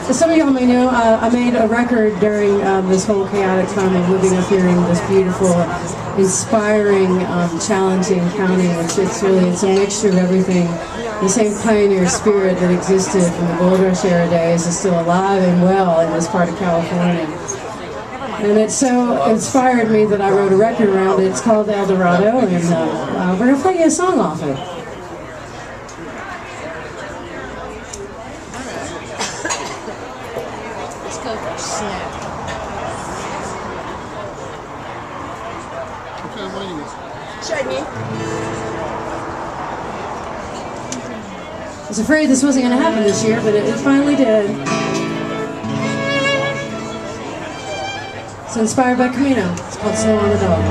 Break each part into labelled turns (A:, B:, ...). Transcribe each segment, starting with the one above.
A: As some of y'all may know, I made a record during this whole chaotic time of living up here in this beautiful, inspiring, challenging county. It's a mixture of everything. The same pioneer spirit that existed from the gold rush era days is still alive and well in this part of California. And it so inspired me that I wrote a record around it. It's called El Dorado, and we're going to play you a song off it. I was afraid this wasn't going to happen this year, but it finally did. It's inspired by Camino. It's called Slow on the Dog.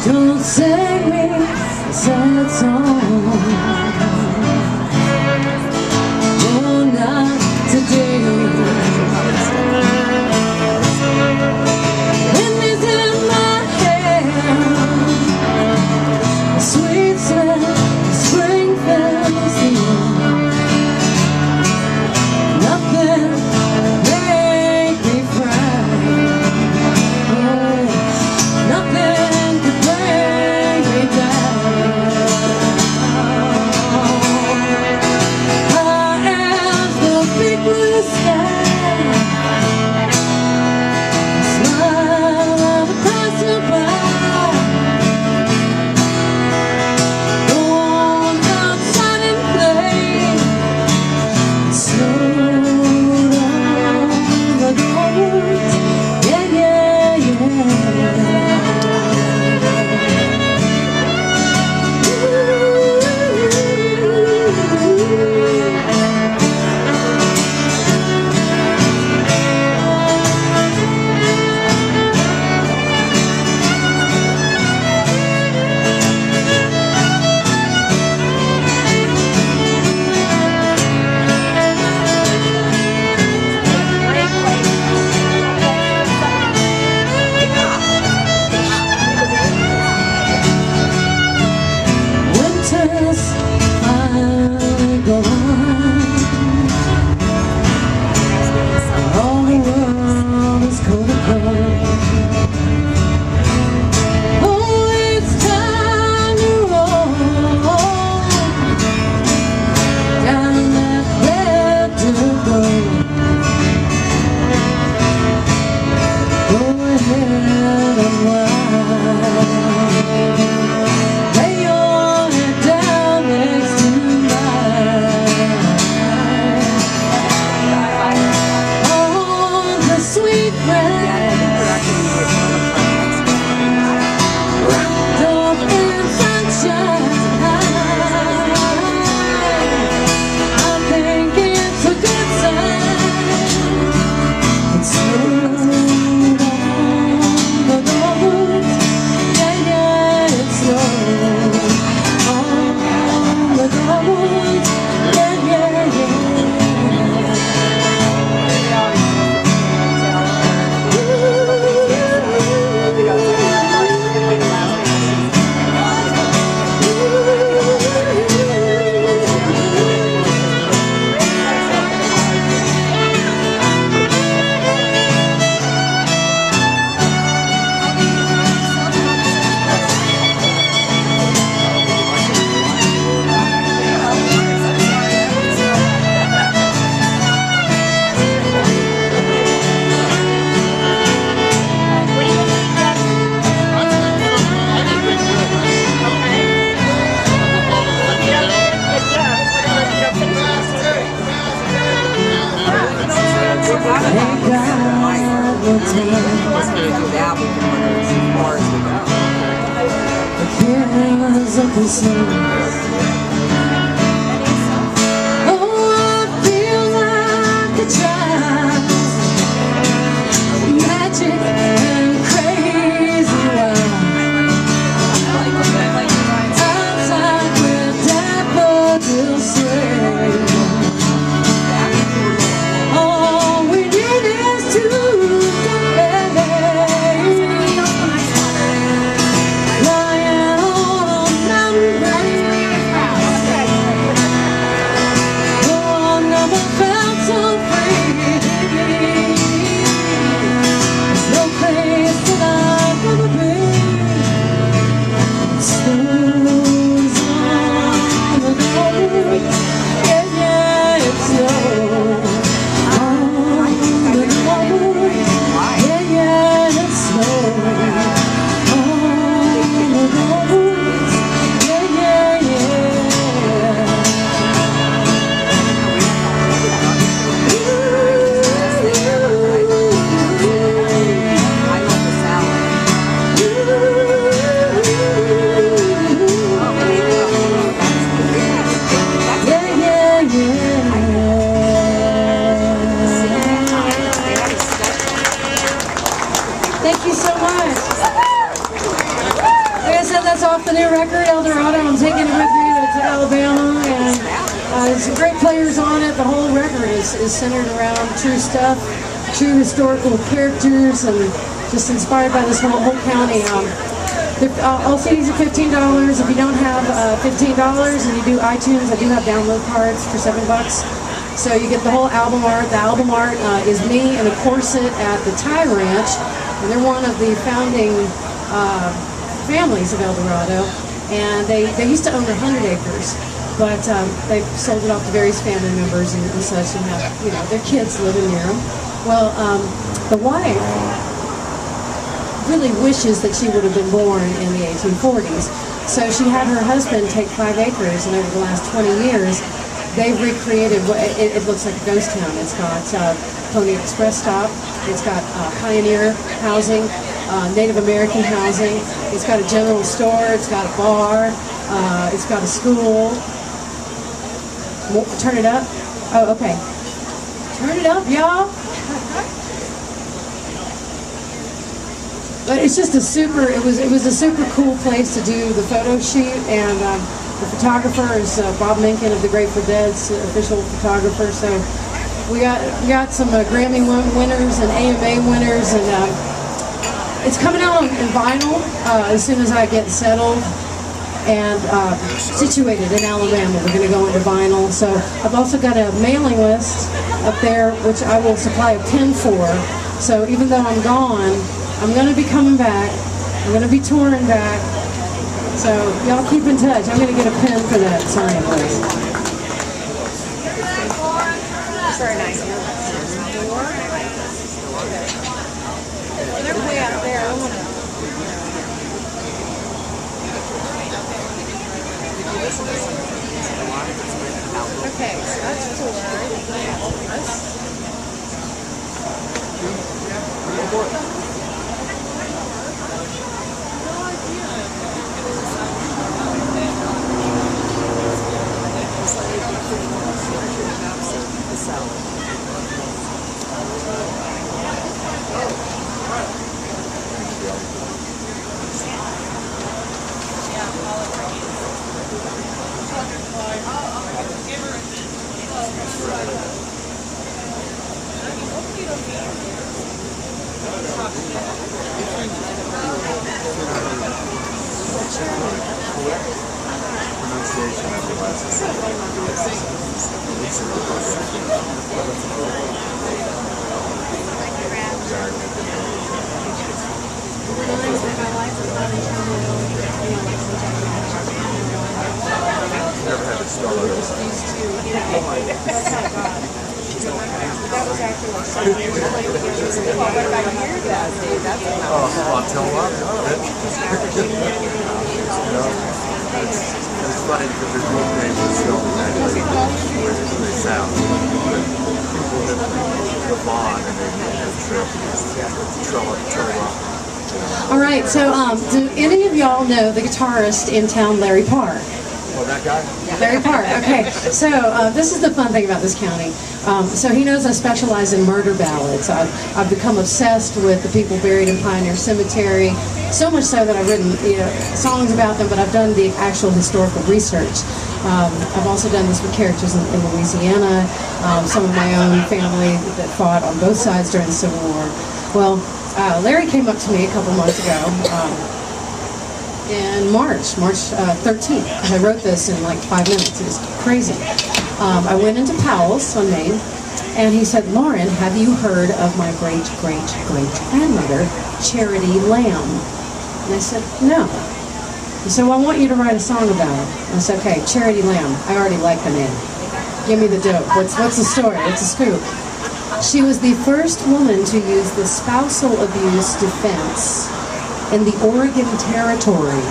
A: Don't sing me a sad song. Oh, not today. Wind is in my hair. A sweet smell of spring fills the air. Nothing make me cry. Oh, nothing. Thank you so much. Like I said, that's off the new record, El Dorado. I'm taking it with me to Alabama, and there's some great players on it. The whole record is centered around true stuff, true historical characters, and just inspired by this whole county. All CDs are $15. If you don't have $15 and you do iTunes, I do have download cards for $7. So you get the whole album art. The album art is me in a corset at the Thai Ranch, and they're one of the founding families of El Dorado. And they used to own 100 acres, but they've sold it off to various family members and such, and have their kids living near them. Well, the wife really wishes that she would have been born in the 1840s. So she had her husband take 5 acres, and over the last 20 years, they've recreated what it looks like a ghost town. It's got Pony Express stop, it's got pioneer housing, Native American housing, it's got a general store, it's got a bar, it's got a school. Turn it up. Oh, okay. Turn it up, y'all. But it's just it was a super cool place to do the photo shoot, and the photographer is Bob Mencken of the Grateful Dead's official photographer. So we got some Grammy winners and AMA winners, and it's coming out in vinyl as soon as I get settled and situated in Alabama. We're going to go into vinyl. So I've also got a mailing list up there, which I will supply a pin for. So even though I'm gone, I'm going to be coming back. I'm going to be touring back. So y'all keep in touch. I'm going to get a pin for that signing list.
B: Very nice. They're way out there. Okay, so that's 4.
C: Never had to spell it.
B: That was actually like what about your dad?
C: I'll tell you what. It's funny because there's no names that spell exactly where they sound. But people live the bond and they trail up.
A: All right, so do any of y'all know the guitarist in town, Larry Parr?
C: Oh, that guy?
A: Larry Parr, okay. So this is the fun thing about this county. So he knows I specialize in murder ballads. I've become obsessed with the people buried in Pioneer Cemetery, so much so that I've written songs about them, but I've done the actual historical research. I've also done this with characters in Louisiana, some of my own family that fought on both sides during the Civil War. Well, Larry came up to me a couple months ago. In March 13th. I wrote this in like 5 minutes. It was crazy. I went into Powell's on Main, and he said, "Lauren, have you heard of my great-great-great-grandmother, Charity Lamb?" And I said, "No." He said, "Well, I want you to write a song about her." And I said, "Okay, Charity Lamb. I already like the name. Give me the dope. What's the story? What's the scoop?" She was the first woman to use the spousal abuse defense in the Oregon Territory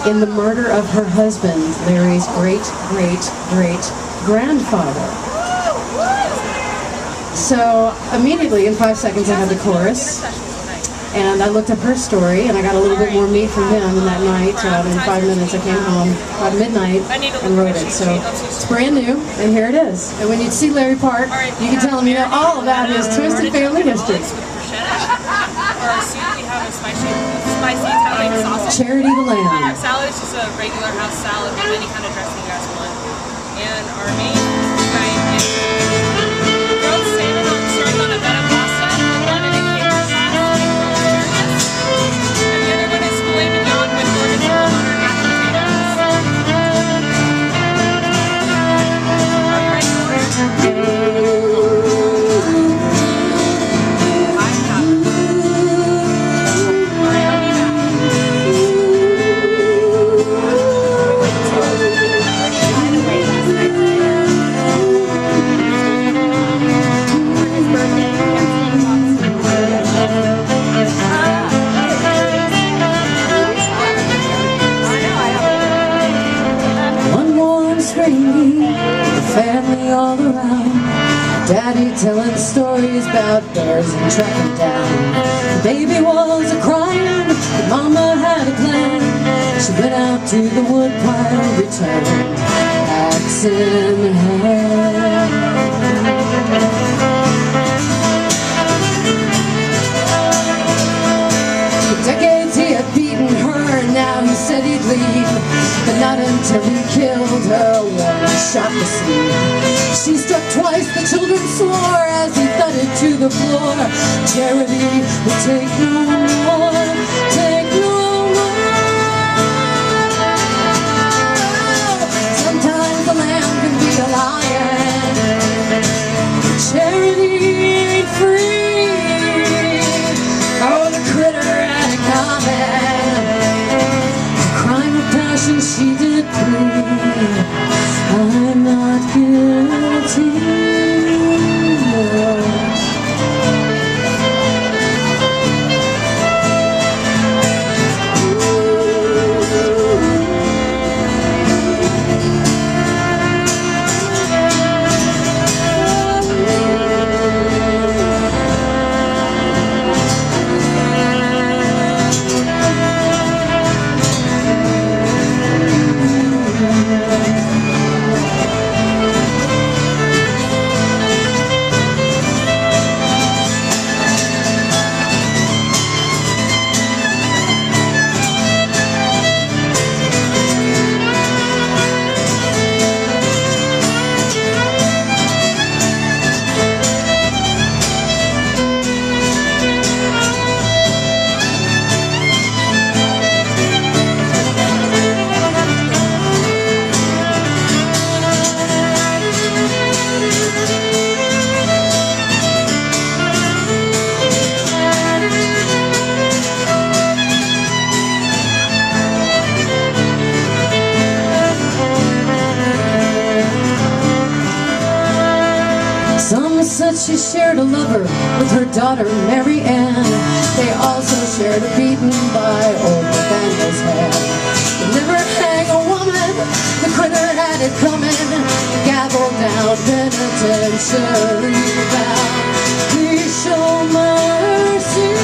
A: in the murder of her husband, Larry's great-great-great-grandfather. So immediately, in 5 seconds, I had the chorus. And I looked up her story, and I got a little bit more meat from him in that night. In 5 minutes, I came home about midnight and wrote it. So it's brand new, and here it is. And when you see Larry Park, you can tell him you know all about his twisted family history.
B: We have a spicy Italian sausage.
A: Charity the Lamb.
B: Our salad is just a regular house salad with any kind of dressing you guys want. And our main diet is grilled salmon served on a bed of pasta with lemon and Cajun sauce and grilled asparagus. And the other one is filet mignon with gorgonzola butter and mashed potatoes. Are you ready to order?
A: Family all around, Daddy telling stories about bears and tracking down. The baby was a-crying, but Mama had a plan. She went out to the woodpile, returned, axe in hand. For decades he had beaten her, and now he said he'd leave, but not until he killed her one shot to see. She struck twice, the children swore as he thudded to the floor. Charity will take no more, take no more. Sometimes the lamb can be a lion. Charity ain't free. Oh, the critter had it coming. Crime of passion she did plead. I'm not guilty, no. Some said she shared a lover with her daughter Mary Ann. They also shared a beating by old Nathaniel's hand. They never hang a woman, the critter had it coming. Gavel down, penitentiary bound. Please show mercy.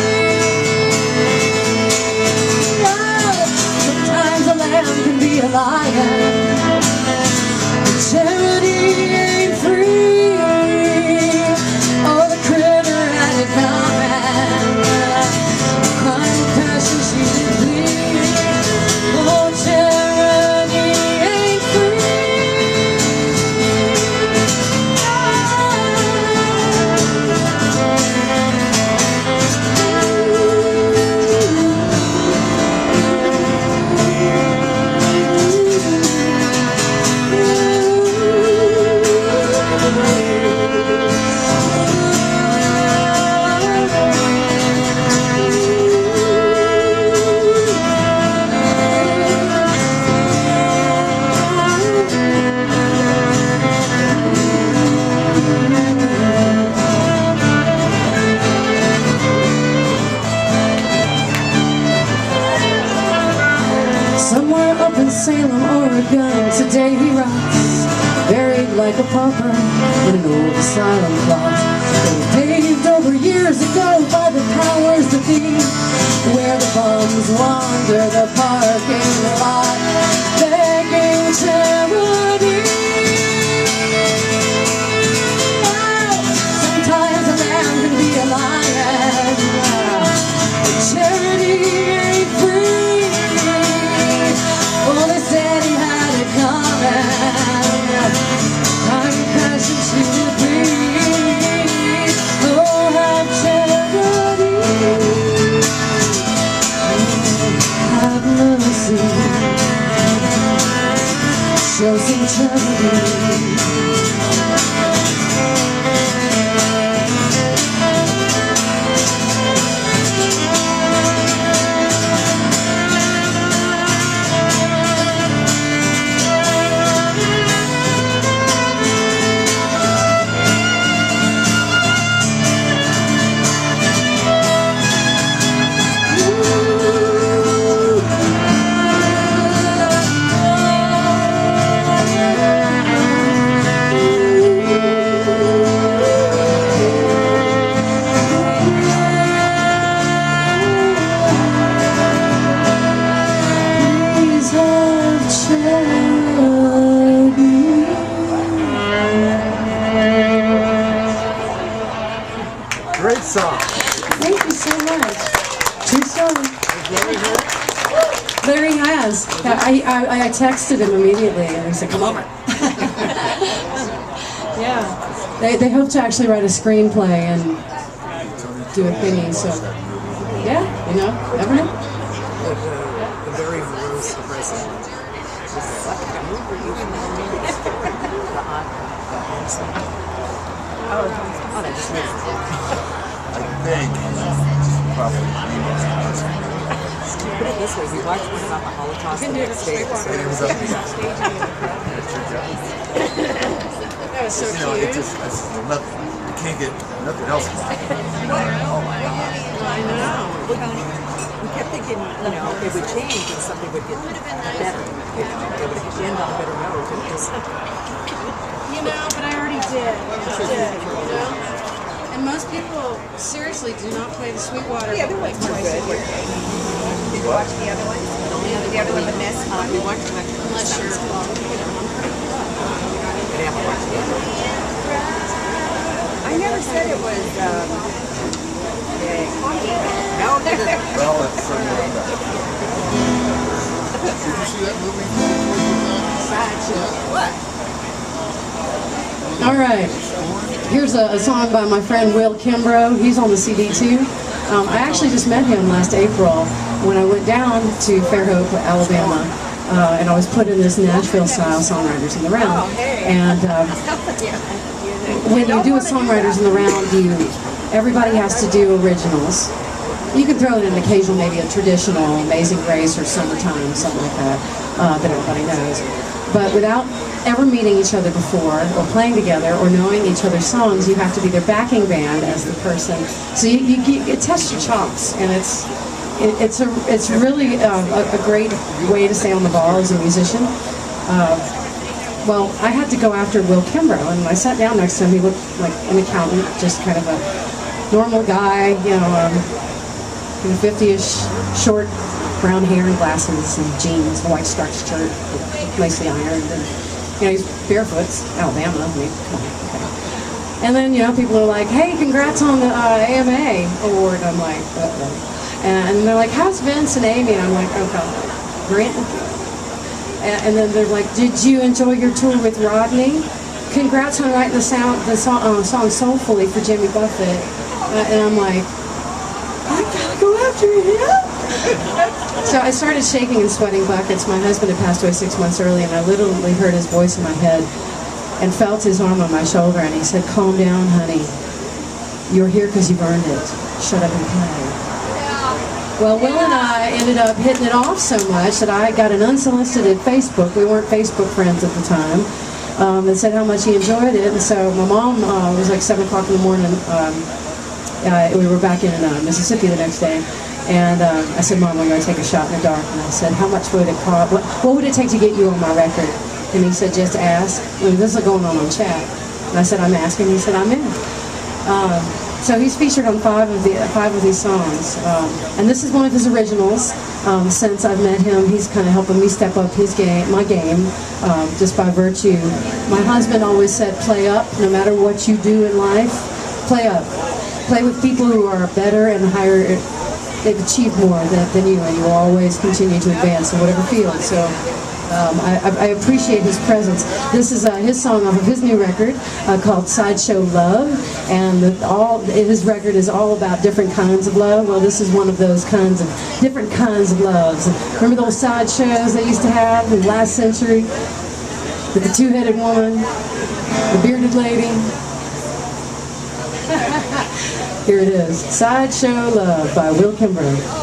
A: Oh, sometimes a lamb can be a lion. Charity ain't free. Somewhere up in Salem, Oregon, today he rots, buried like a pauper in an old asylum plot. They were paved over years years ago by the powers that be, where the bums wander the parking lot, begging charity. Sometimes a man can be a lion, but charity ain't free. Oh, they said he had it coming, I'm passion to breathe. Oh, have charity, have mercy, show some charity.
C: Great song.
A: Thank you so much. True story. Larry has. Yeah, I texted him immediately and he said, come over. Yeah. They hope to actually write a screenplay and do a thingy, so yeah, you know, never know.
D: The very morose person. Oh, that just makes
C: I think probably.
D: Put it this way, we watched one about the Holocaust the next day.
C: It was up
A: That was so
C: you know, it just, nothing, you can't get nothing else.
A: I know.
D: We kept thinking, you know, it would change and something would get better. You know, it would end on a better note. And just,
E: You know, but I already did. I did, you know? And most people seriously do not play the Sweetwater.
D: the other ones were good. Did you watch the other one? The other one, the mess? We watched it.
E: Unless you're
D: I haven't watched the other one. I never said it was, no, it didn't.
C: Well, it's certainly not that. Did you see that movie?
D: What?
A: All right. Here's a song by my friend Will Kimbrough. He's on the CD too. I actually just met him last April when I went down to Fairhope, Alabama, and I was put in this Nashville-style Songwriters in the Round. And when you do a Songwriters in the Round, everybody has to do originals. You can throw in an occasional, maybe a traditional Amazing Grace or Summertime, something like that, that everybody knows. But without ever meeting each other before, or playing together, or knowing each other's songs, you have to be their backing band as the person. So it tests your chops, and it's really a great way to stay on the ball as a musician. Well, I had to go after Will Kimbrough, and when I sat down next to him, he looked like an accountant, just kind of a normal guy, you know, 50-ish, short brown hair and glasses and jeans, a white starched shirt, nicely ironed, and you know, he's barefoot, Alabama. I mean, come on, okay. And then, you know, people are like, hey, congrats on the AMA award. I'm like, uh-oh. And they're like, how's Vince and Amy? And I'm like, okay, Grant. And then they're like, did you enjoy your tour with Rodney? Congrats on writing the song Soulfully for Jimmy Buffett. And I'm like, I gotta go after him. So I started shaking and sweating buckets. My husband had passed away 6 months early, and I literally heard his voice in my head and felt his arm on my shoulder, and he said, calm down, honey. You're here because you've earned it. Shut up and play. Well, Will and I ended up hitting it off so much that I got an unsolicited Facebook. We weren't Facebook friends at the time. And said how much he enjoyed it. And so my mom was like 7 o'clock in the morning. We were back in Mississippi the next day. And I said, Mom, we're going to take a shot in the dark. And I said, how much would it cost? What would it take to get you on my record? And he said, just ask. I mean, this is going on chat. And I said, I'm asking. He said, I'm in. So he's featured on five of these songs, and this is one of his originals. Since I've met him, he's kind of helping me step up my game, just by virtue. My husband always said, "Play up, no matter what you do in life. Play up. Play with people who are better and higher. They've achieved more than you, and you will always continue to advance in whatever field." So. I appreciate his presence. This is his song off of his new record called Sideshow Love, and his record is all about different kinds of love. Well, this is one of those different kinds of loves. Remember those sideshows they used to have in the last century? With the two-headed woman, the bearded lady? Here it is, Sideshow Love by Will Kimbrough.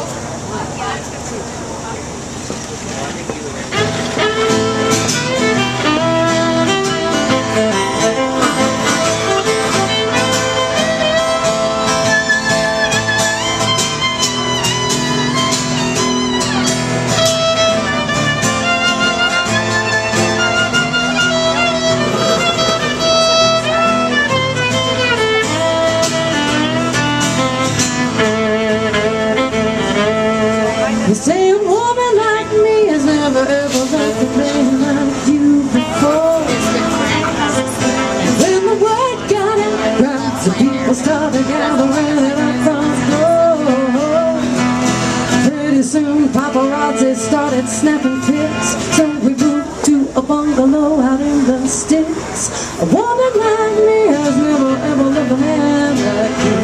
A: They say a woman like me has never ever loved a man like you before. And when the word got out, crowds of people started gathering at our front door. Pretty soon paparazzi started snapping pics, so we moved to a bungalow out in the sticks. A woman like me has never ever loved a man like you.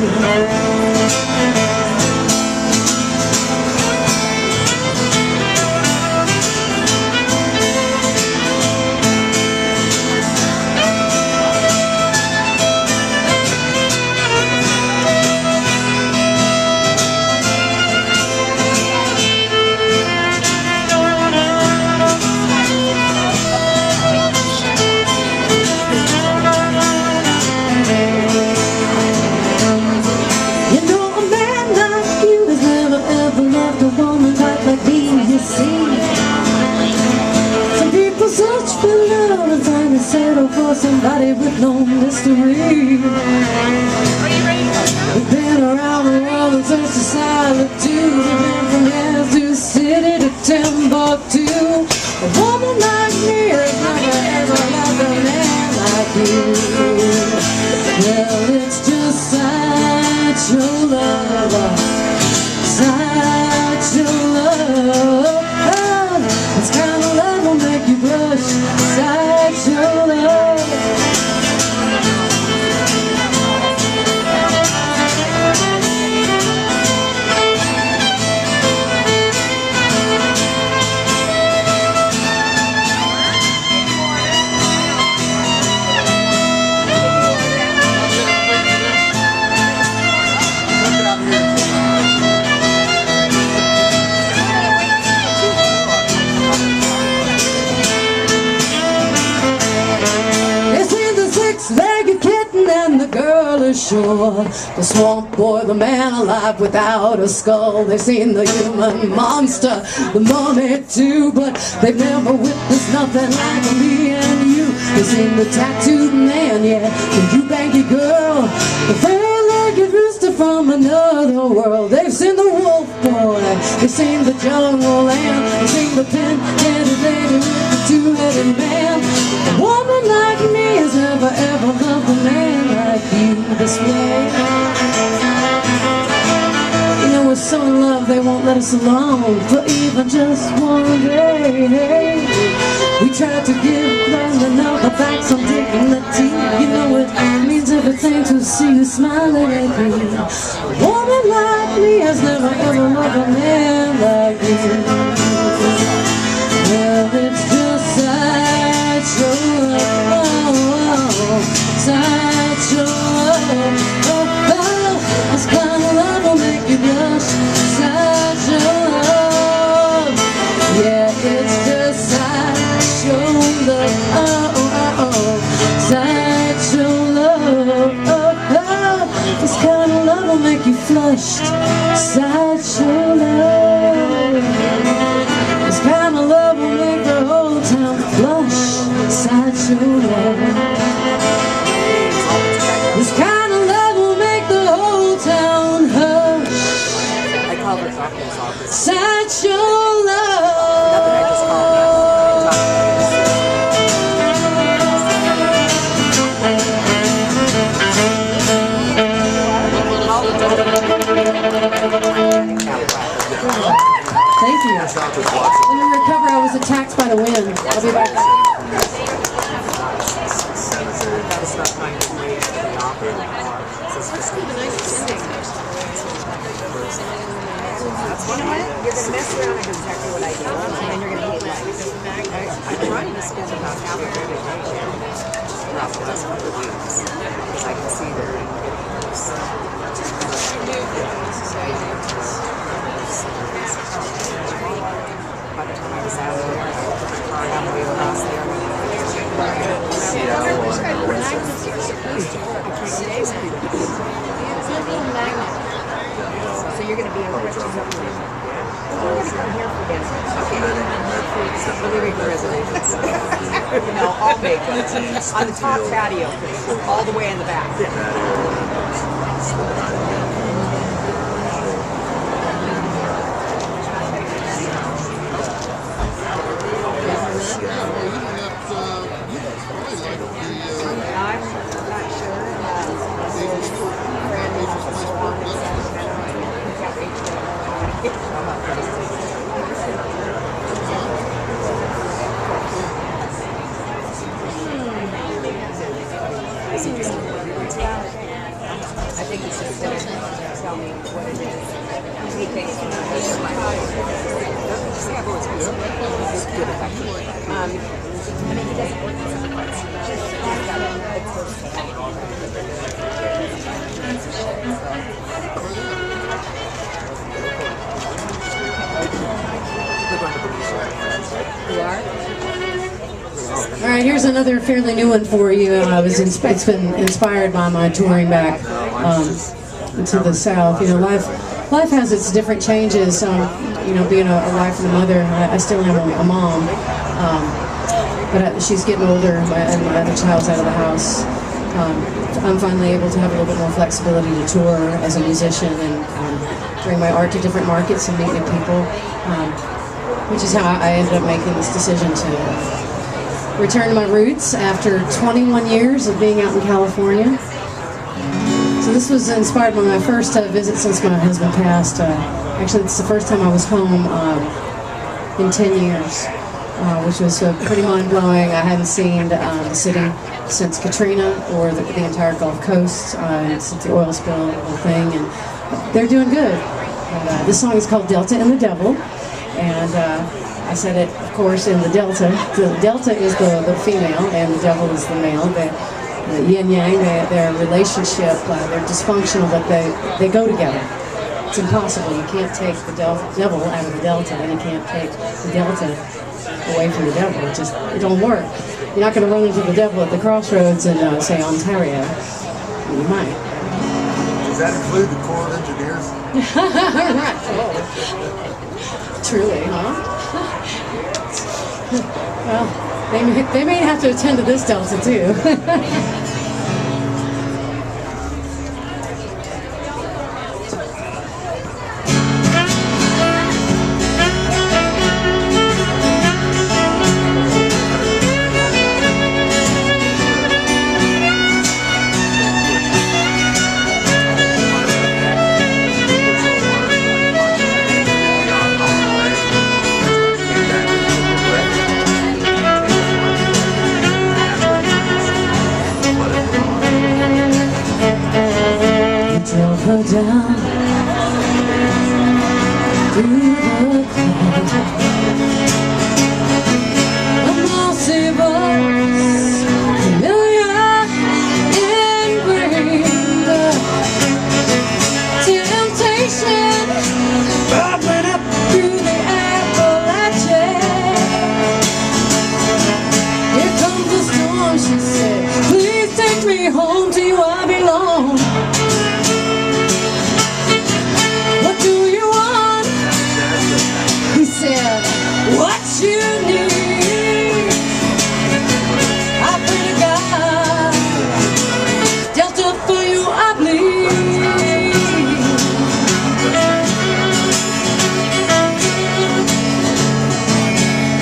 A: Settle for somebody with no mystery. We've been around the world and searched for solitude. We've been from Yazoo City to Timbuktu. A woman like me has never ever loved a man like you. Well, it's just sideshow love, sideshow love. Oh, this kind of love will make you blush. Sideshow love. And the girl is sure, the swamp boy, the man alive without a skull. They've seen the human monster, the mummy too, but they've never witnessed nothing like me and you. They've seen the tattooed man, yeah, the you-banky girl, the fair-legged rooster from another world. They've seen the wolf boy, they've seen the jungle lamb, they've seen the pin-headed lady with the two-headed man. A woman like me has never ever loved a man like you this way. You know, we're so in love they won't let us alone for even just one day. We tried to give them another back some dignity. You know it means everything to see you smiling at me. A woman like me has never ever loved a man like you. Well, it's just sideshow love, sideshow love. This kind of love will make you blush. Sideshow love. Yeah, it's just sideshow love. Sideshow love. This kind of love will make you flushed. Sideshow love. This kind of love will make the whole town flush. Sideshow love. This kind of love will try to win. I'll be back.
D: Gotta stop trying to wait for the offer. That's one of it. You're gonna mess around and exactly what I do, and you're gonna hate life. I'm trying to spend about half of every day there throughout the last couple of weeks because I can see they're getting worse. By the time I was out there, I put my car down the way across there.
C: Seattle or
D: So you're going to be in Crystal Basin Bistro. I'm here for dinner. Okay. We're leaving for reservations. No, I'll make it. On the top patio, all the way in the back. I'm not sure. I think he's just going to tell me what it is. He thinks it's good. I mean, he doesn't work as a part. He's got a You are?
A: All right, here's another fairly new one for you. It's been inspired by my touring back to the South. You know, life has its different changes. You know, being a wife and a mother, I still am a mom, but she's getting older, and my other child's out of the house. I'm finally able to have a little bit more flexibility to tour as a musician and bring my art to different markets and meet new people, which is how I ended up making this decision to return to my roots after 21 years of being out in California. So this was inspired by my first visit since my husband passed. Actually, it's the first time I was home in 10 years, which was pretty mind-blowing. I hadn't seen the city since Katrina or the entire Gulf Coast, since the oil spill, the whole thing, and they're doing good. And, this song is called Delta and the Devil, and I said it, of course, in the Delta. The Delta is the female, and the devil is the male. The yin-yang, their relationship, they're dysfunctional, but they go together. It's impossible. You can't take the devil out of the Delta, and you can't take the Delta away from the devil. It don't work. You're not going to run into the devil at the crossroads in, say, Ontario. You might.
C: Does that include the Corps of Engineers?
A: Right. Oh. Truly, huh? Well, they may have to attend to this Delta too. Her down through the clouds, a mossy voice, familiar ingrained, temptation bubbling up through the Appalachian. Here comes the storm, she said, please take me home to you I belong. What you need, I pray to God, Delta for you I bleed.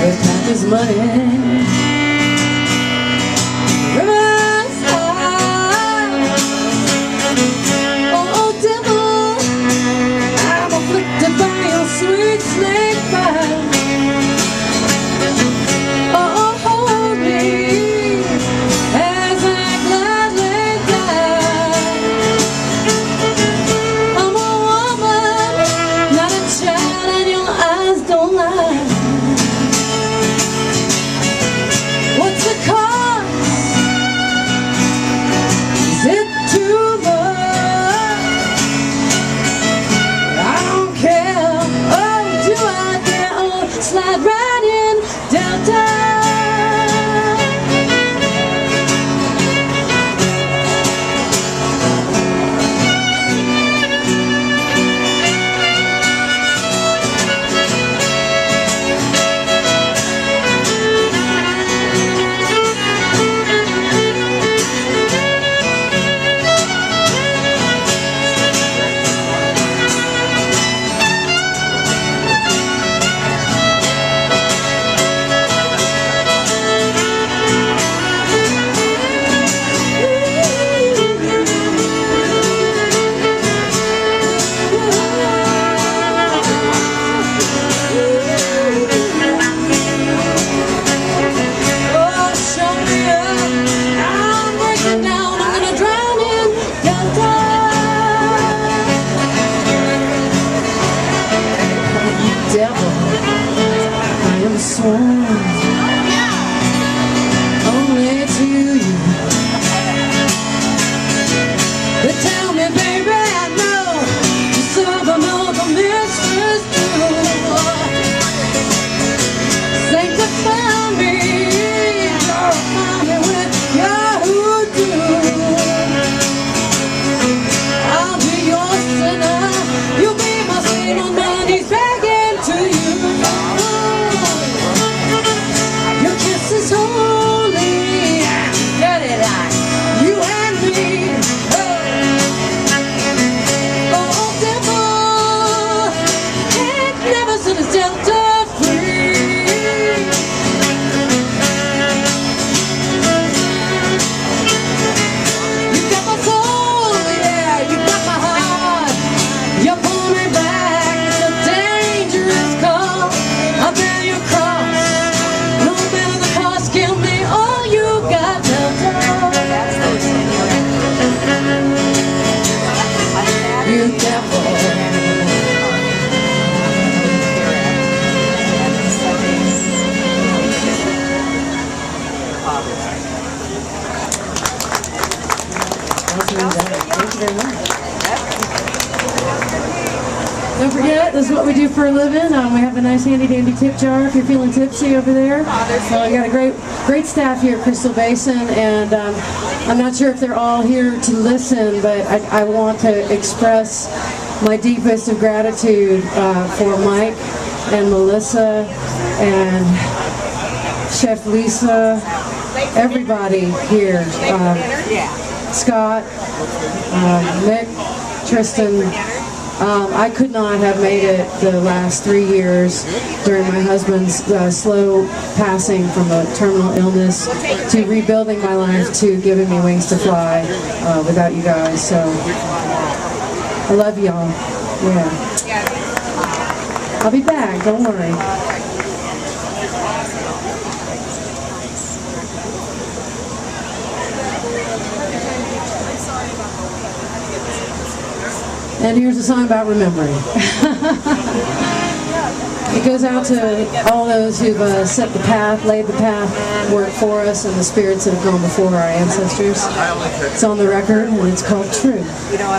A: The path is muddy, rivers high, Thank you very much. Don't forget, this is what we do for a living. We have a nice handy dandy tip jar if you're feeling tipsy over there. We got a great staff here at Crystal Basin, and I'm not sure if they're all here to listen, but I want to express my deepest of gratitude for Mike and Melissa and Chef Lisa, everybody here, Scott, Nick, Tristan. I could not have made it the last 3 years during my husband's slow passing from a terminal illness to rebuilding my life to giving me wings to fly without you guys. So I love y'all. Yeah. I'll be back, don't worry. And here's a song about remembering. It goes out to all those who've set the path, laid the path, worked for us, and the spirits that have gone before our ancestors. It's on the record, and it's called True.
D: You know,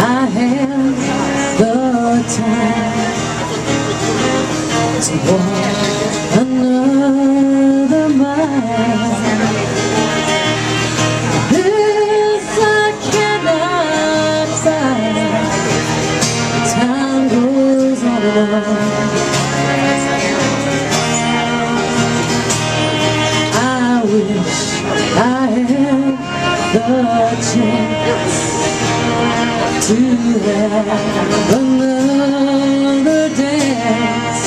A: I had the time to walk another mile. This I cannot find. Time goes on and on. I wish I had the chance to have another dance.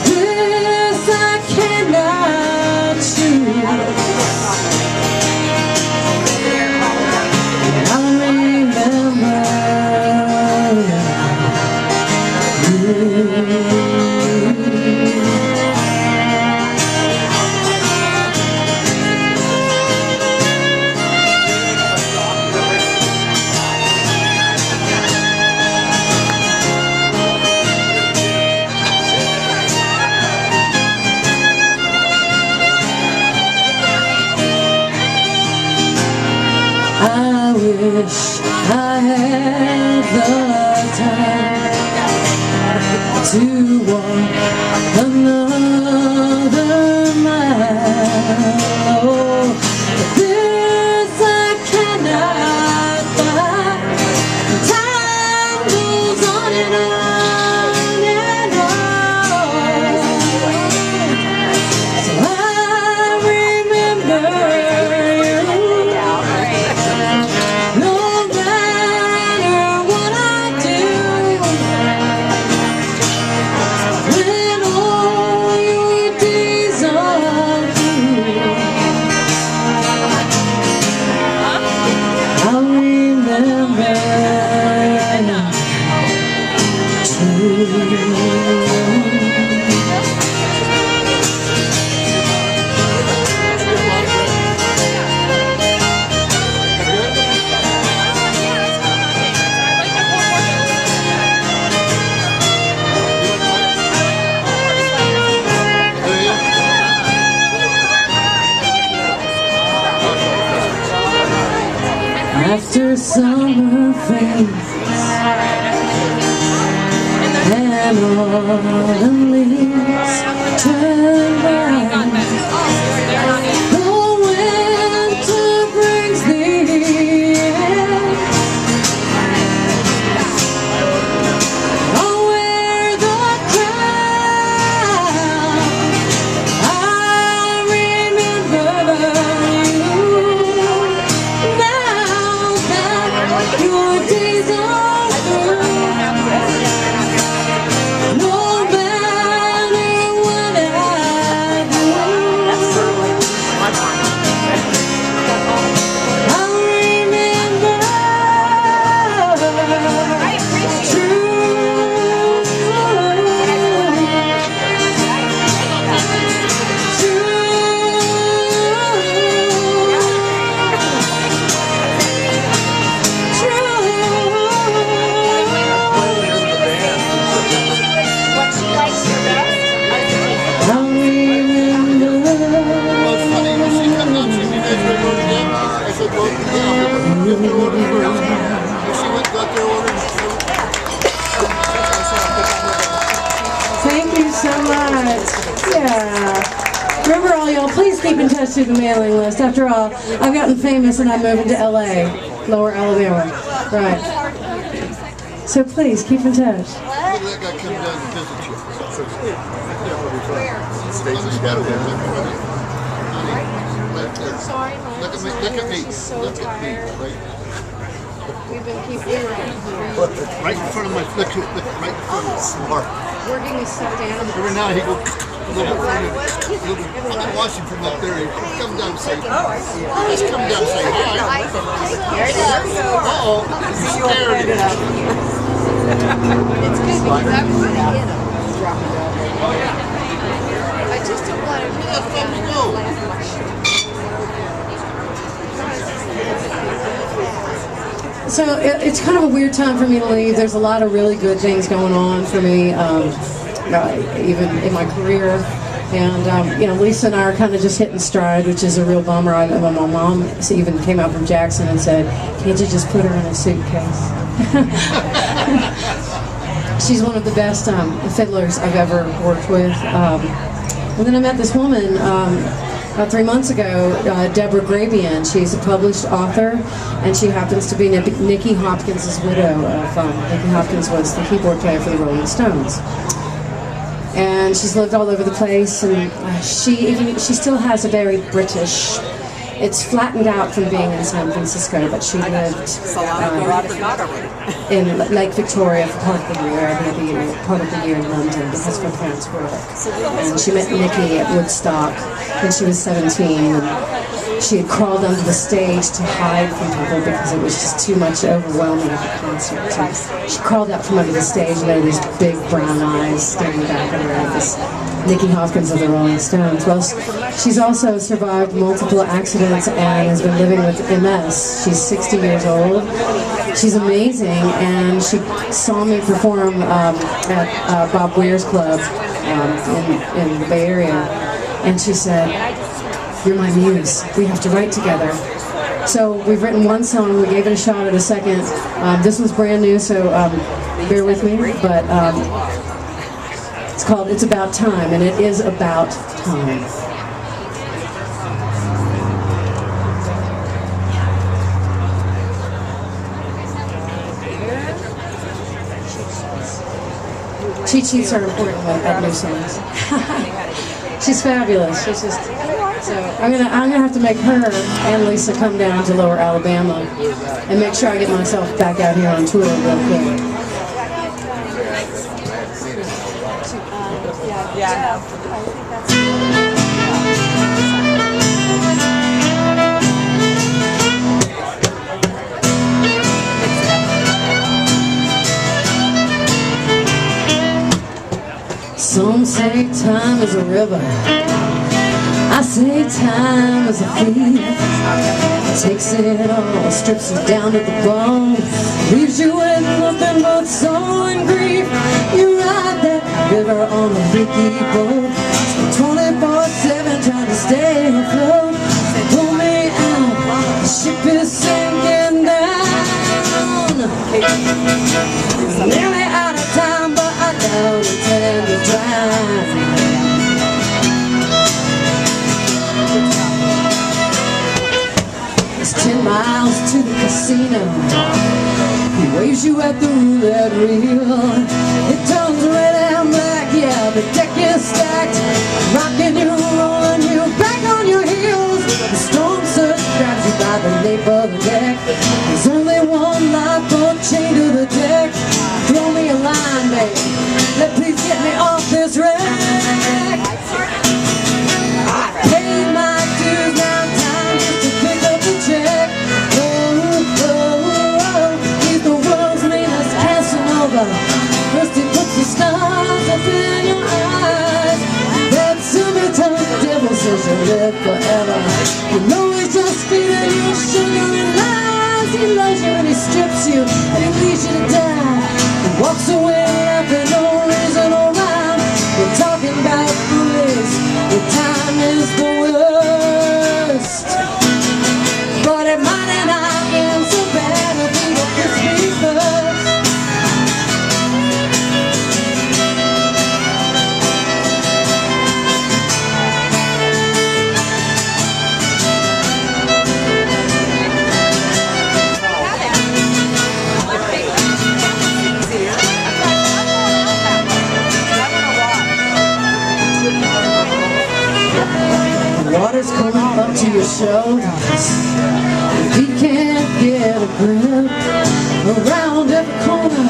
A: This I cannot choose. I'll remember you. I wish I had the time to walk another mile. Oh, this I cannot find. Time goes on and on and on. So I remember after summer fades and autumn leaves turn brown, all, y'all, please keep in touch through the mailing list. After all, I've gotten famous and I'm moving to LA, Lower Alabama. Right. So please keep in touch.
F: Look at that guy coming down to visit you.
C: Station's got to be.
E: Sorry,
F: Look at me.
E: She's so
F: Look at me.
E: tired.
F: Right,
E: We've been keeping her
F: right in front of my, look right in front of me. Smart.
E: working a stuffed animal.
F: Every now he go, I've been watching from up there. He come down and say, just come down and say hi. Uh-oh, he's scared.
D: It's good because I was going to hit him. I just don't want him to
F: Let thumbs go.
A: So it's kind of a weird time for me to leave. There's a lot of really good things going on for me, even in my career. And, you know, Lisa and I are kind of just hitting stride, which is a real bummer. My mom even came out from Jackson and said, can't you just put her in a suitcase? She's one of the best fiddlers I've ever worked with. And then I met this woman about 3 months ago, Deborah Grabian. She's a published author, and she happens to be Nicky Hopkins' widow. Nicky Hopkins was the keyboard player for the Rolling Stones. And she's lived all over the place, and she still has a very British. It's flattened out from being in San Francisco, but she lived in Lake Victoria for part of the year, part of the year in London because of her parents' work. And she met Nikki at Woodstock when she was 17, and she had crawled under the stage to hide from people because it was just too much overwhelming at the concert. So she crawled out from under the stage and there were these big brown eyes staring back at her, this Nicky Hopkins of the Rolling Stones. Well, she's also survived multiple accidents and has been living with MS. She's 60 years old. She's amazing, and she saw me perform at Bob Weir's Club in the Bay Area, and she said, "You're my muse. We have to write together." So we've written one song. We gave it a shot at a second. This one's brand new, so bear with me. But it's called "It's About Time," and it is about time. Cheat sheets are important at new songs. She's fabulous. She's just so I'm gonna have to make her and Lisa come down to Lower Alabama and make sure I get myself back out here on tour real quick. Some say time is a river. I say time is a thief. Takes it all, strips it down to the bone, leaves you with nothing but sorrow and grief. You ride that river on a leaky boat, 24/7 trying to stay afloat. Pull me out, the ship is sinking down. Nearly out of time, but I don't intend to drown. It's 10 miles to the casino. He waves you at the roulette wheel. It turns red and black, yeah, the deck is stacked, rocking you, rolling you back on your heels. The storm surge grabs you by the nape of the neck. There's only one lifeboat chained to the deck. Throw me a line, babe. Please get me off this wreck. I paid my dues, now time just to pick up the check. Oh, oh, oh, he's the world's meanest Casanova. First he puts the stars up in your eyes. That summertime devil says you'll live forever. You know he's just feeding you sugar and lies. He loves you and he strips you and he leaves you to die. He walks away laughing, no reason or rhyme. We're talking about foolish, the time is the worst. But it might not have been so bad if we don't kiss me first. Water's coming up to your shoulders. He can't get a grip. Around every corner,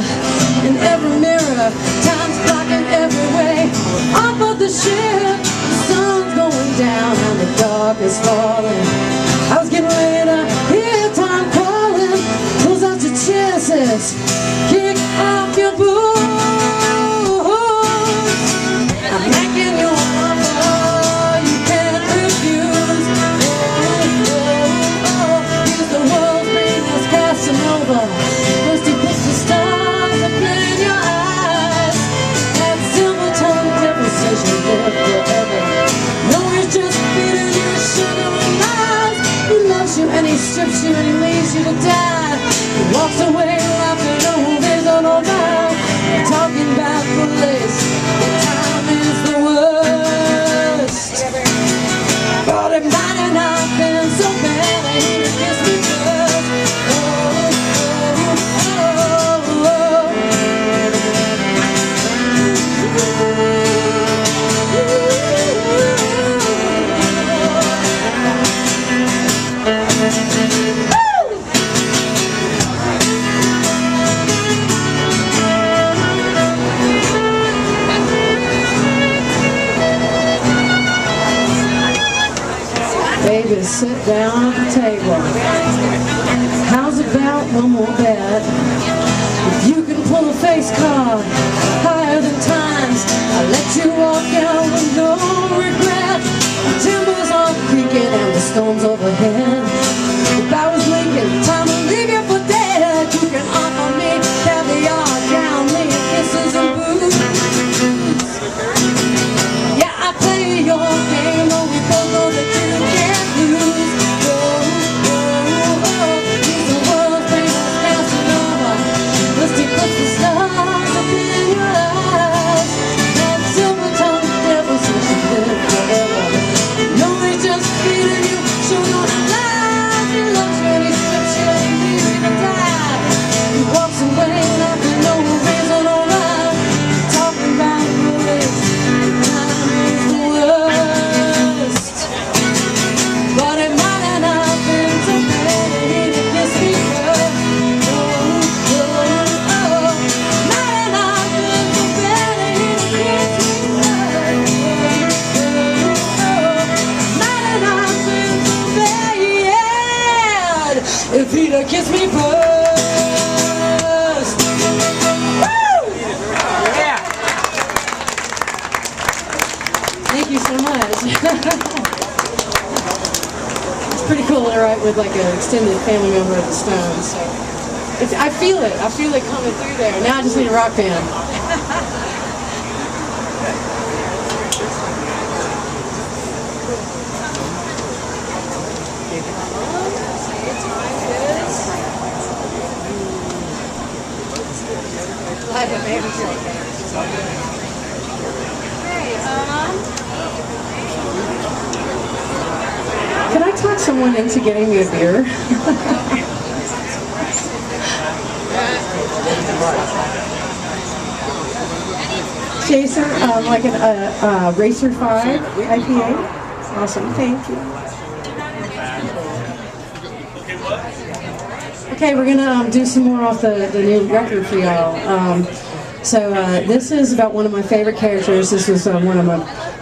A: in every mirror, time's blocking every way. Off of the ship, the sun's going down and the dark is falling. I was getting later, hear time calling. Close out your chances, kick off your boots. I'm making you an offer you can't refuse. He's the world's greatest Casanova. First he puts the stars up in your eyes. That silver tongue devil says you live forever. No, he's just feeding you sugar and lies. He loves you and he strips you and he leaves you to die. He walks away laughing, oh, there's an old man talking about police. Time is the worst. But it might have not been so bad. I need to kiss me first. Baby, sit down at the table. How's about one more bet? If you can pull a face card higher than times, I'll let you walk out with no regret. The timbers are creaking and the storm's overhead. If I was leaking, time to leave you for dead. You can offer me caviar, drown me in kisses and booze. Yeah, I play your game, though we both know that you can't lose. He's the world's greatest Casanova. First he puts the stars up in your eyes. That silver tongue devil says you live forever. No, he's just feeding you sugar and lies. He loves you and he strips you and he leaves you to die. He walks away laughing, no reason or rhyme. Talking about bullets. Time is the worst. But it might have not been so bad. He needed to kiss me first. Might have not been so bad. He needed to kiss me first. Might have not been so bad if he'd have kissed me first. Woo!
D: Yeah.
A: Thank you so much. It's pretty cool to write with like an extended family member of the Stones. So I feel it. I feel it coming through there. Now I just need a rock band. Can I talk someone into getting me a beer? Jason, like a Racer 5 IPA? Awesome, thank you. Okay, we're gonna do some more off the new record for y'all. This is about one of my favorite characters. This was one of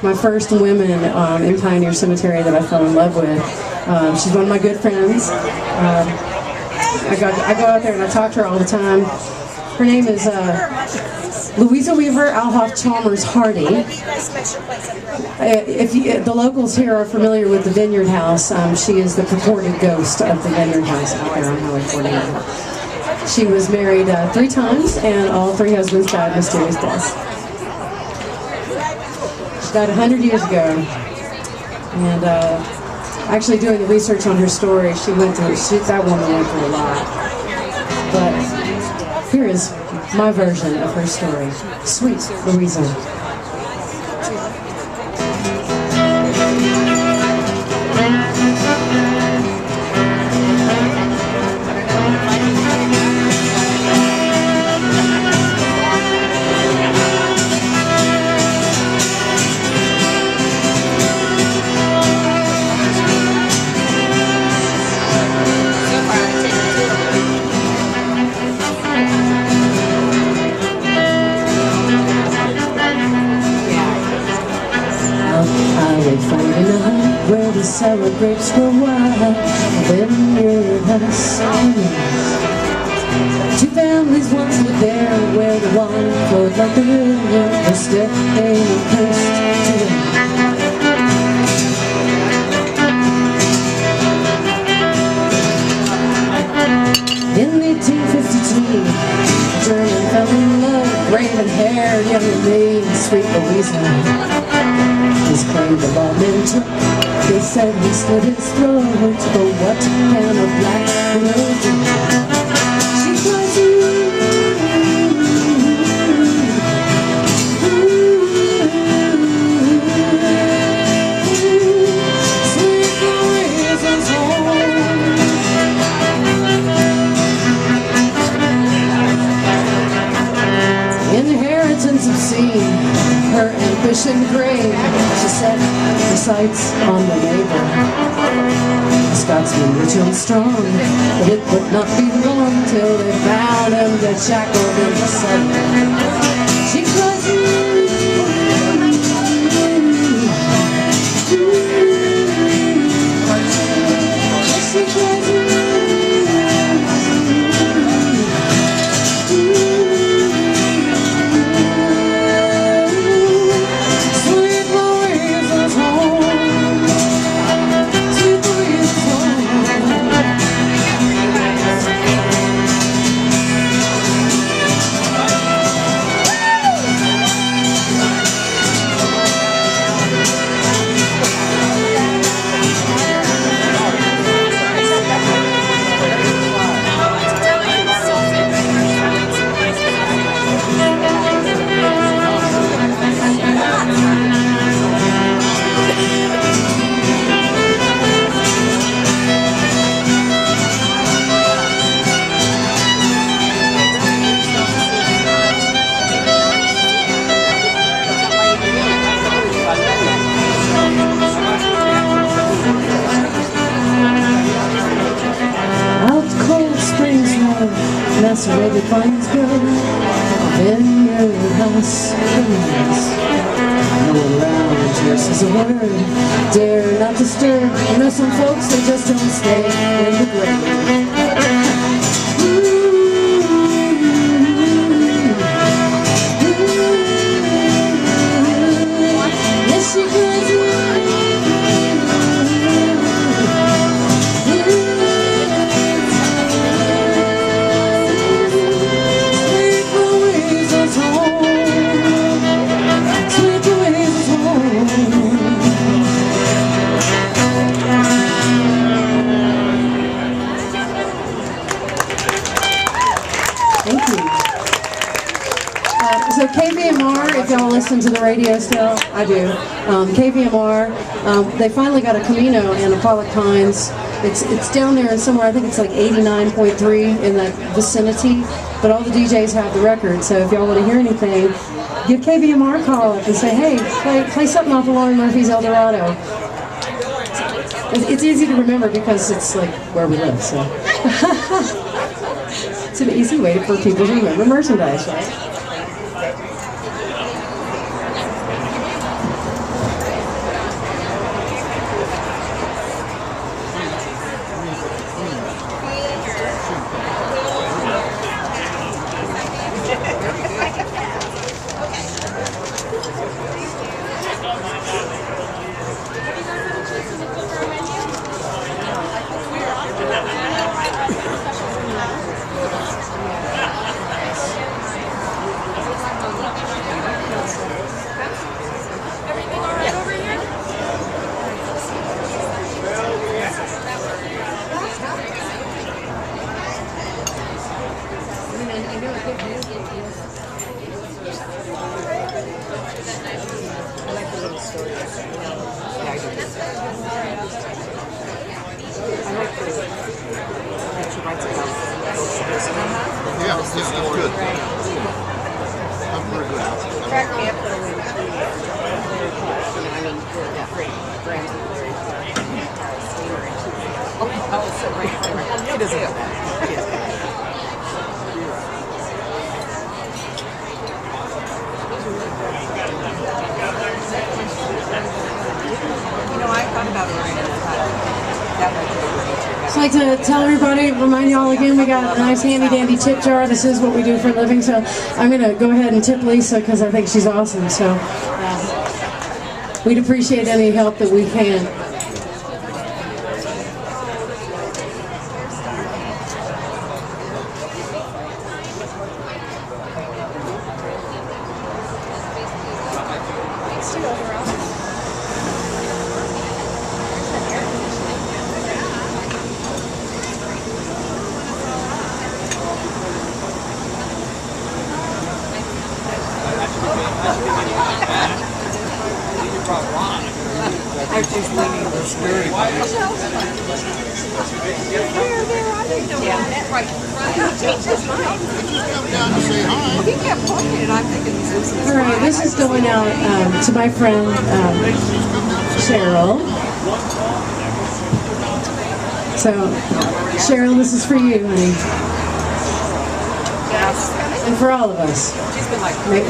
A: my first women in Pioneer Cemetery that I fell in love with. She's one of my good friends. I go out there and I talk to her all the time. Her name is Louisa Weaver Alhoff Chalmers Hardy. If the locals here are familiar with the Vineyard House, she is the purported ghost of the Vineyard House out there on Highway 49. She was married 3 times, and all 3 husbands died mysterious deaths. She died 100 years ago, and actually doing the research on her story, that woman went through a lot. But here is my version of her story. Sweet Louisa. where the sour grapes grow wild, vineyard house. Two families once lived there, where the wine flowed like the river, the step they were cursed to them. In 1852, German fell in love, raven-haired young maid, sweet Louisa. His claim the lawmen took, they said he slit his throat, but what can a black widow do? She cries, sweet Louisa's home. Inheritance obscene, her ambition grave. She set her sights on the neighbor, a Scotsman rich and strong, but it would not be long till they found him dead shackled in the cellar. She cries, she cries, macerated vines grow, vineyard house remains. No one around here says a word, dare not to stir. You know some folks, they just don't stay in the grave. Yes, she cries. So KVMR, if y'all listen to the radio still, I do. KVMR, they finally got a Camino in Apollo Pines. It's down there somewhere, I think it's like 89.3 in that vicinity, but all the DJs have the record, so if y'all want to hear anything, give KVMR a call up and say, hey, play something off of Laurie Murphy's El Dorado. It's easy to remember because it's like where we live, so. It's an easy way for people to remember merchandise, right?
F: Yeah, this is good. I'm pretty good.
D: Crack me up a little bit. I mean, friends with Larry Clark. Oh, so right. She doesn't have that. You know, I thought about it.
A: I'd like to tell everybody, remind y'all again, we got a nice handy dandy tip jar. This is what we do for a living, so I'm going to go ahead and tip Lisa because I think she's awesome. So we'd appreciate any help that we can.
D: I'm just leaving the spirit. Yeah, right.
F: Come down and say hi.
D: He kept talking, and I'm thinking this is.
A: All right, this is going out to my friend Cheryl. So, Cheryl, this is for you, honey. And for all of us.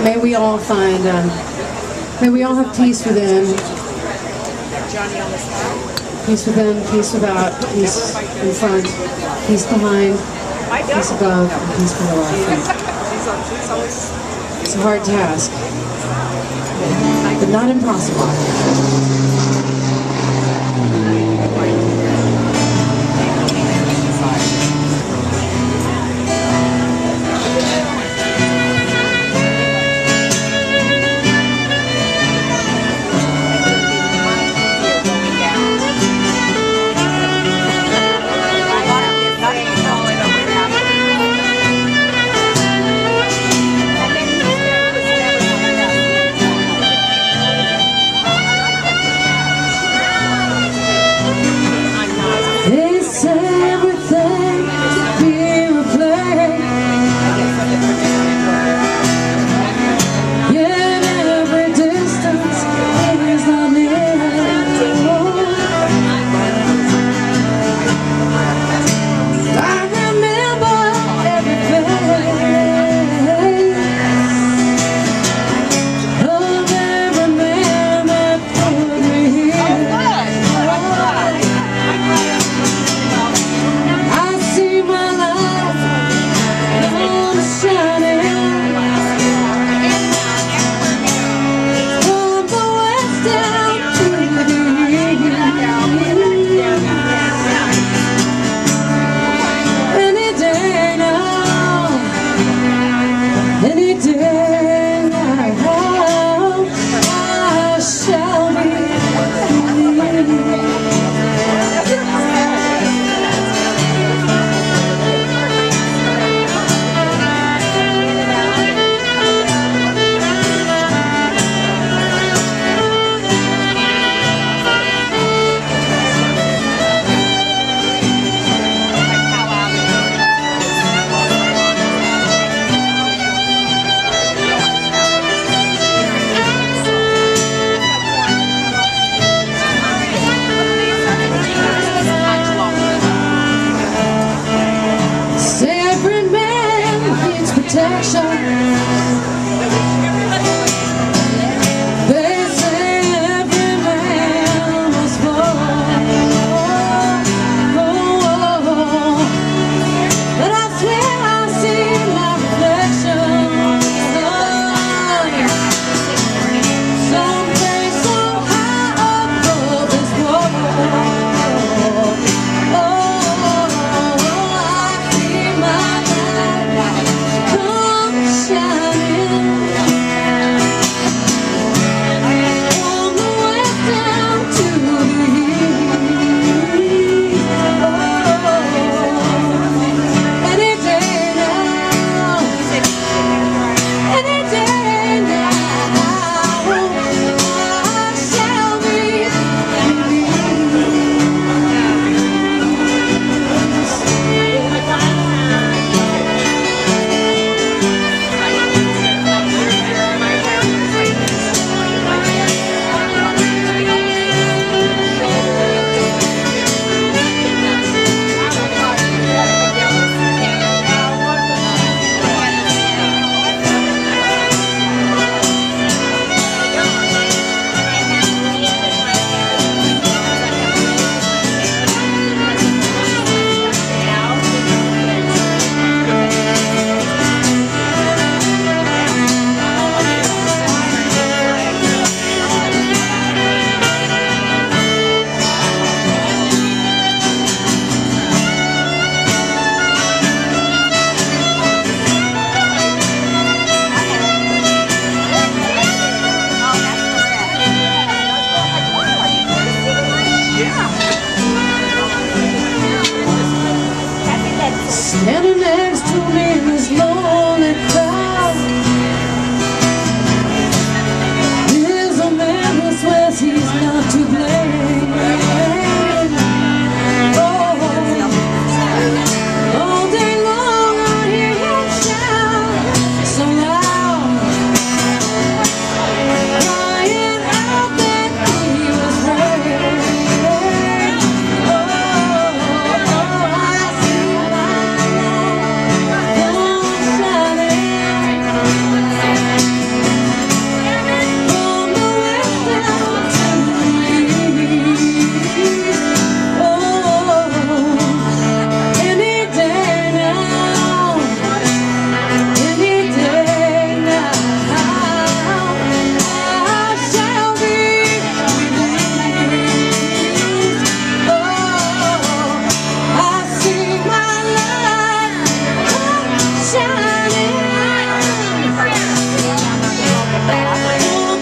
A: May we all find, may we all have peace within, peace within, peace without, peace in front, peace behind, peace above, and peace below our feet. It's a hard task, but not impossible.
G: Shine.
A: And next to me in this lonely crowd is a man who swears he's not to blame. All day long I hear him shout so loud, crying out that he was right. I see my light shining from the west down to the east. Any day now, any day now, I shall be released. I see my light shining from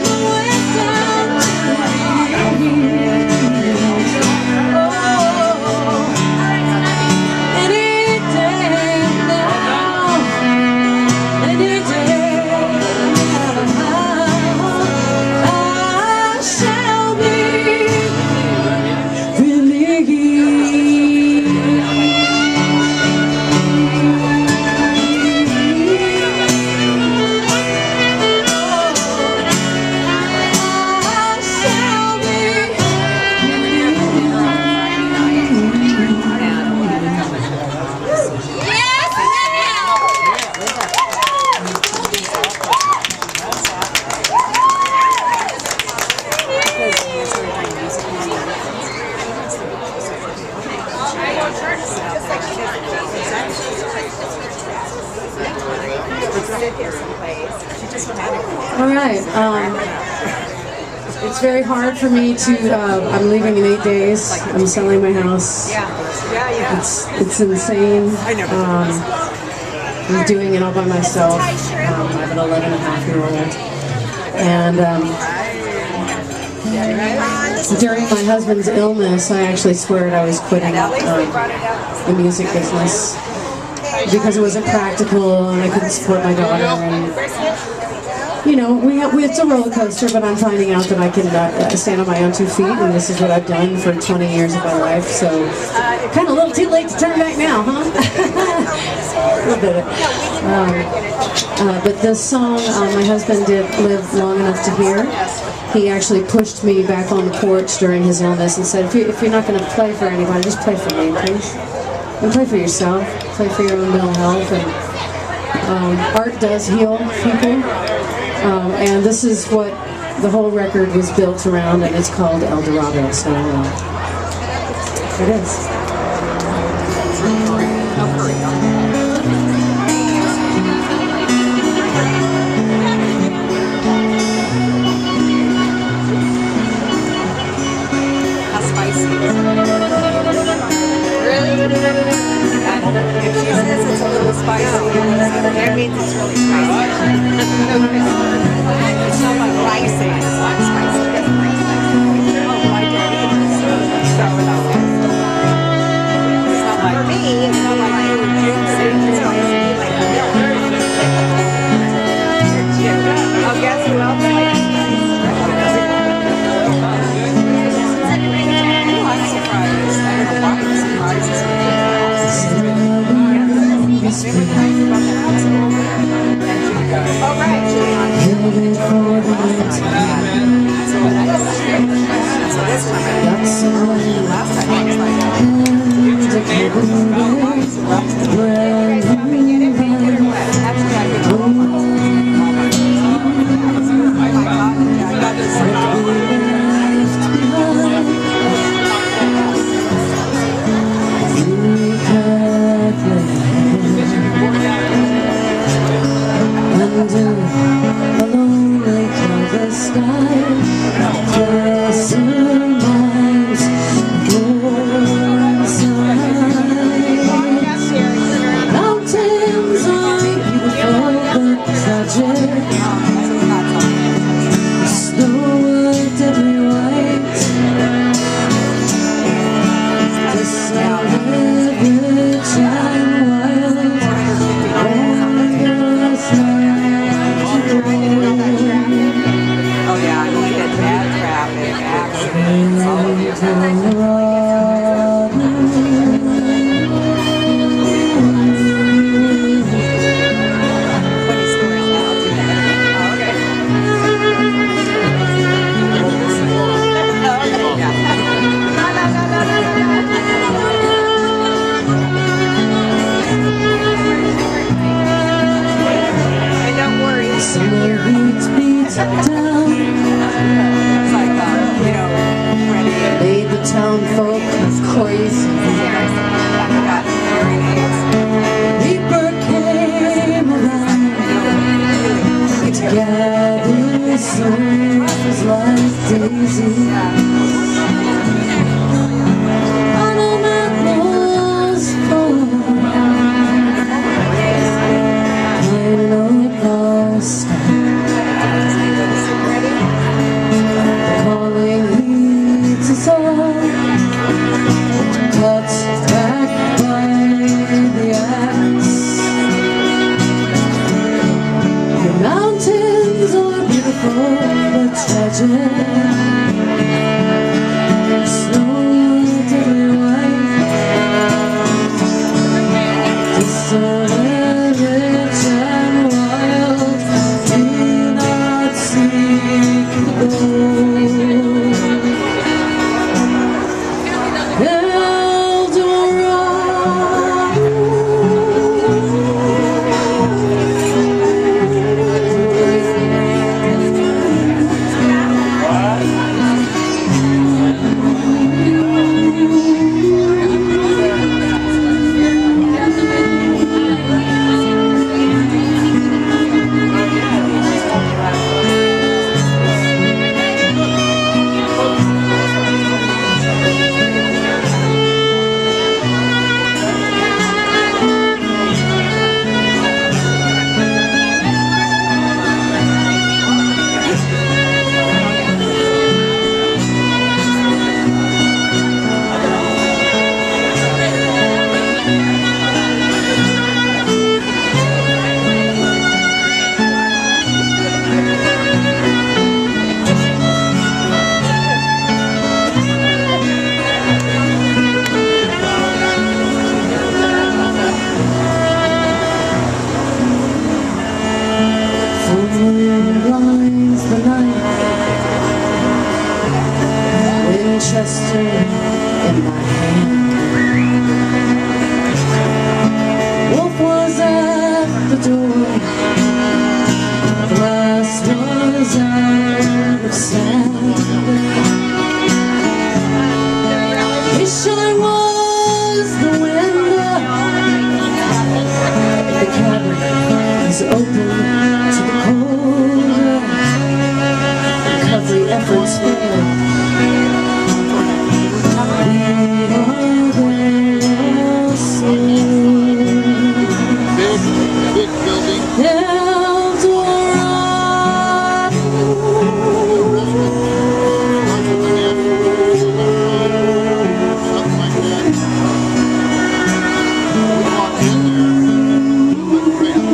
A: the west down to the east. Any day now, any day now, I shall be released. I shall All right. It's very hard for me to. I'm leaving in 8 days. I'm selling my house. It's insane. I'm doing it all by myself. I have an 11-and-a-half-year-old, and during my husband's illness, I actually swore I was quitting the music business because it wasn't practical and I couldn't support my daughter. And you know, it's a roller coaster, but I'm finding out that I can stand on my own 2 feet, and this is what I've done for 20 years of my life. So, kind of a little too late to turn back now, huh? A little bit. But this song, my husband did live long enough to hear. He actually pushed me back on the porch during his illness and said, if you're not going to play for anybody, just play for me, please. And play for yourself. Play for your own mental health. And art does heal people. And this is what the whole record was built around, and it's called El Dorado. So it is.
D: How spicy is it? Really? If she says it's a little spicy, that means it's really spicy. It's not like rice, it's not spicy. It's not spicy. Oh, my daddy. So it's not like for me, it's not like you were juicing. It's spicy like milk. Oh, guess who else likes spice? I'm surprised. I don't know why I'm surprised. Oh, right. So this time, last time I was like, actually, I did all my I got this
A: I town folk is crazy. Reaper came around to gather souls like daisy. On a mattress floor, lying on the lost. Calling leads us all, cut back by the axe. The mountains are beautiful but tragic. Snow deadly white, discouraged and wild. Do not seek the gold. Blinds the night, Winchester in my hand. Wolf was at the door, glass was out of sand. Wish I was the window. The cabin is open to the cold. Recovery efforts fail. We are there soon.
F: Big building.
A: Eldorado.
F: Something like that. Walk in there. Look right up.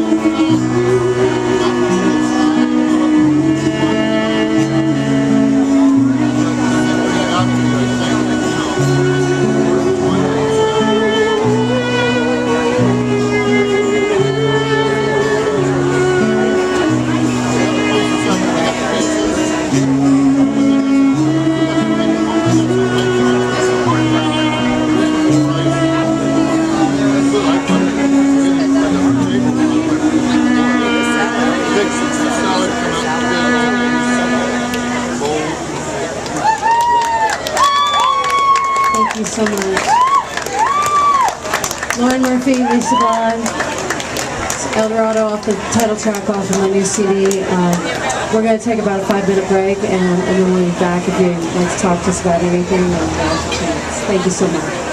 A: Thank you so much. Lauren Murphy, Lisa Bond, Eldorado off the title track off of my new CD. We're going to take about a 5-minute break and then we'll be back if you'd like to talk to us about anything. Thank you so much.